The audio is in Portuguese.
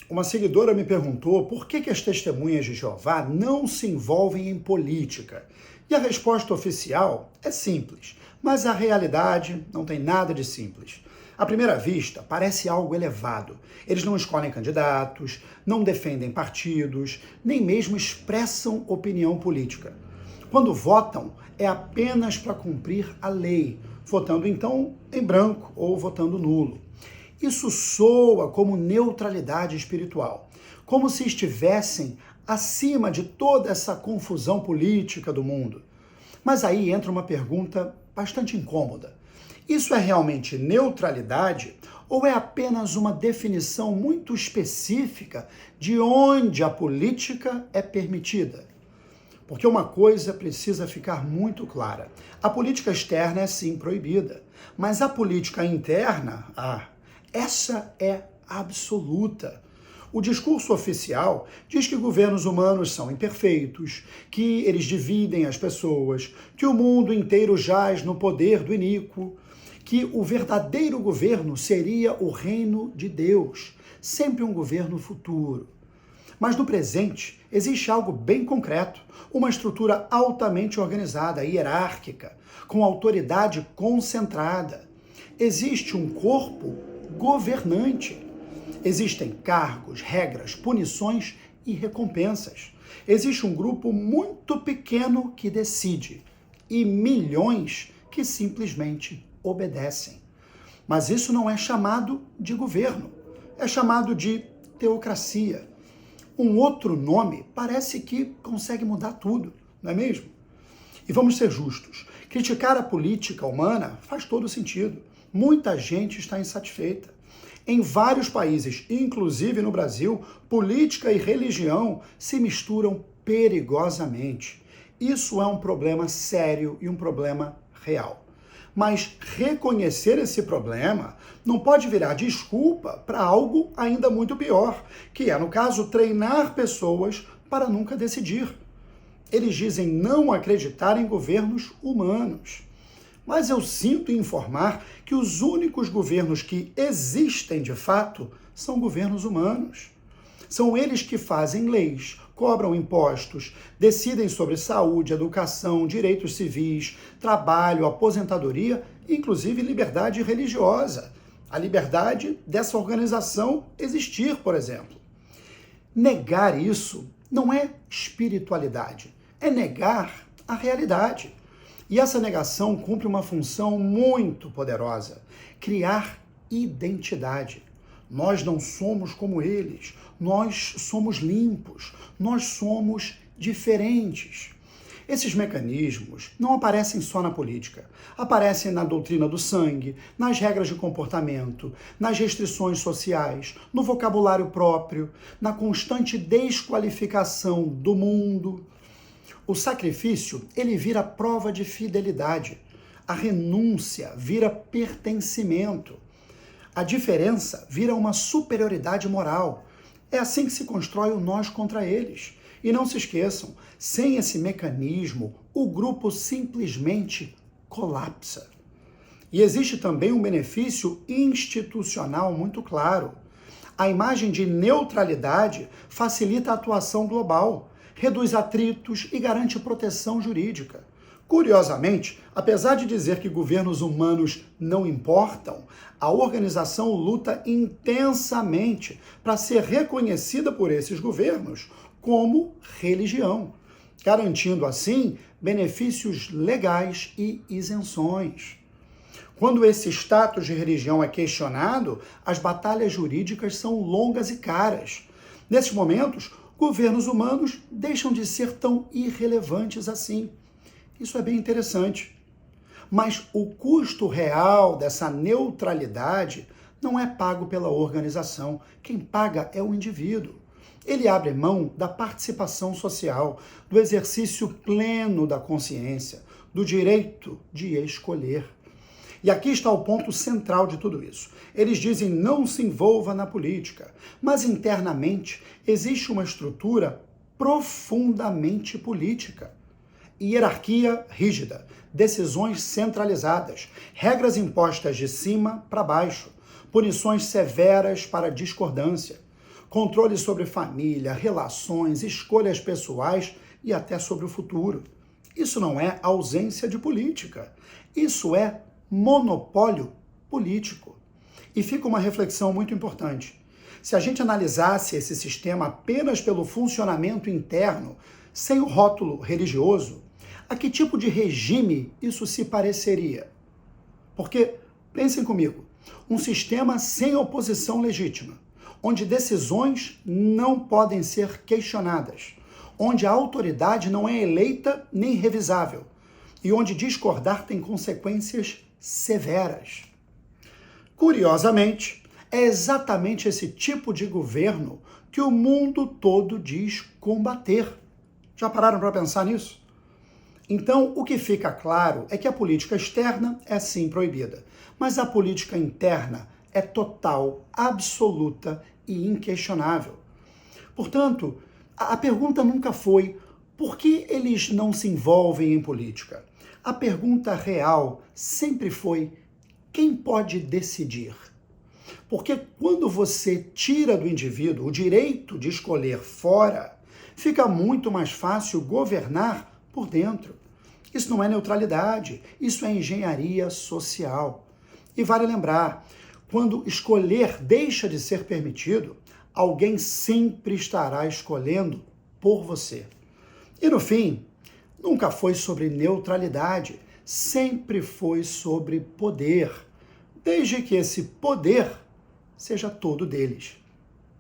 Uma seguidora me perguntou por que as testemunhas de Jeová não se envolvem em política. E a resposta oficial é simples, mas a realidade não tem nada de simples. À primeira vista, parece algo elevado. Eles não escolhem candidatos, não defendem partidos, nem mesmo expressam opinião política. Quando votam, é apenas para cumprir a lei, votando então em branco ou votando nulo. Isso soa como neutralidade espiritual, como se estivessem acima de toda essa confusão política do mundo. Mas aí entra uma pergunta bastante incômoda. Isso é realmente neutralidade ou é apenas uma definição muito específica de onde a política é permitida? Porque uma coisa precisa ficar muito clara. A política externa é sim proibida, mas a política interna, essa é absoluta. O discurso oficial diz que governos humanos são imperfeitos, que eles dividem as pessoas, que o mundo inteiro jaz no poder do iníquo, que o verdadeiro governo seria o reino de Deus, sempre um governo futuro. Mas no presente existe algo bem concreto, uma estrutura altamente organizada, hierárquica, com autoridade concentrada. Existe um corpo governante. Existem cargos, regras, punições e recompensas. Existe um grupo muito pequeno que decide e milhões que simplesmente obedecem. Mas isso não é chamado de governo, é chamado de teocracia. Um outro nome parece que consegue mudar tudo, não é mesmo? E vamos ser justos, criticar a política humana faz todo sentido. Muita gente está insatisfeita. Em vários países, inclusive no Brasil, política e religião se misturam perigosamente. Isso é um problema sério e um problema real. Mas reconhecer esse problema não pode virar desculpa para algo ainda muito pior, que é, no caso, treinar pessoas para nunca decidir. Eles dizem não acreditar em governos humanos. Mas eu sinto informar que os únicos governos que existem de fato são governos humanos. São eles que fazem leis, cobram impostos, decidem sobre saúde, educação, direitos civis, trabalho, aposentadoria, inclusive liberdade religiosa. A liberdade dessa organização existir, por exemplo. Negar isso não é espiritualidade, é negar a realidade. E essa negação cumpre uma função muito poderosa: criar identidade. Nós não somos como eles, nós somos limpos, nós somos diferentes. Esses mecanismos não aparecem só na política, aparecem na doutrina do sangue, nas regras de comportamento, nas restrições sociais, no vocabulário próprio, na constante desqualificação do mundo. O sacrifício, ele vira prova de fidelidade. A renúncia vira pertencimento. A diferença vira uma superioridade moral. É assim que se constrói o nós contra eles. E não se esqueçam, sem esse mecanismo, o grupo simplesmente colapsa. E existe também um benefício institucional muito claro. A imagem de neutralidade facilita a atuação global, reduz atritos e garante proteção jurídica. Curiosamente, apesar de dizer que governos humanos não importam, a organização luta intensamente para ser reconhecida por esses governos como religião, garantindo assim benefícios legais e isenções. Quando esse status de religião é questionado, as batalhas jurídicas são longas e caras. Nesses momentos, governos humanos deixam de ser tão irrelevantes assim. Isso é bem interessante. Mas o custo real dessa neutralidade não é pago pela organização. Quem paga é o indivíduo. Ele abre mão da participação social, do exercício pleno da consciência, do direito de escolher. E aqui está o ponto central de tudo isso. Eles dizem não se envolva na política, mas internamente existe uma estrutura profundamente política. Hierarquia rígida, decisões centralizadas, regras impostas de cima para baixo, punições severas para discordância. controle sobre família, relações, escolhas pessoais e até sobre o futuro. Isso não é ausência de política, isso é monopólio político. E fica uma reflexão muito importante. Se a gente analisasse esse sistema apenas pelo funcionamento interno, sem o rótulo religioso, a que tipo de regime isso se pareceria? Porque, pensem comigo, um sistema sem oposição legítima, onde decisões não podem ser questionadas, onde a autoridade não é eleita nem revisável e onde discordar tem consequências severas. Curiosamente, é exatamente esse tipo de governo que o mundo todo diz combater. Já pararam para pensar nisso? Então, o que fica claro é que a política externa é sim proibida, mas a política interna é total, absoluta e inquestionável. Portanto, a pergunta nunca foi por que eles não se envolvem em política? A pergunta real sempre foi quem pode decidir? Porque quando você tira do indivíduo o direito de escolher fora, fica muito mais fácil governar por dentro. Isso não é neutralidade, isso é engenharia social. E vale lembrar, quando escolher deixa de ser permitido, alguém sempre estará escolhendo por você. E no fim, nunca foi sobre neutralidade, sempre foi sobre poder, desde que esse poder seja todo deles.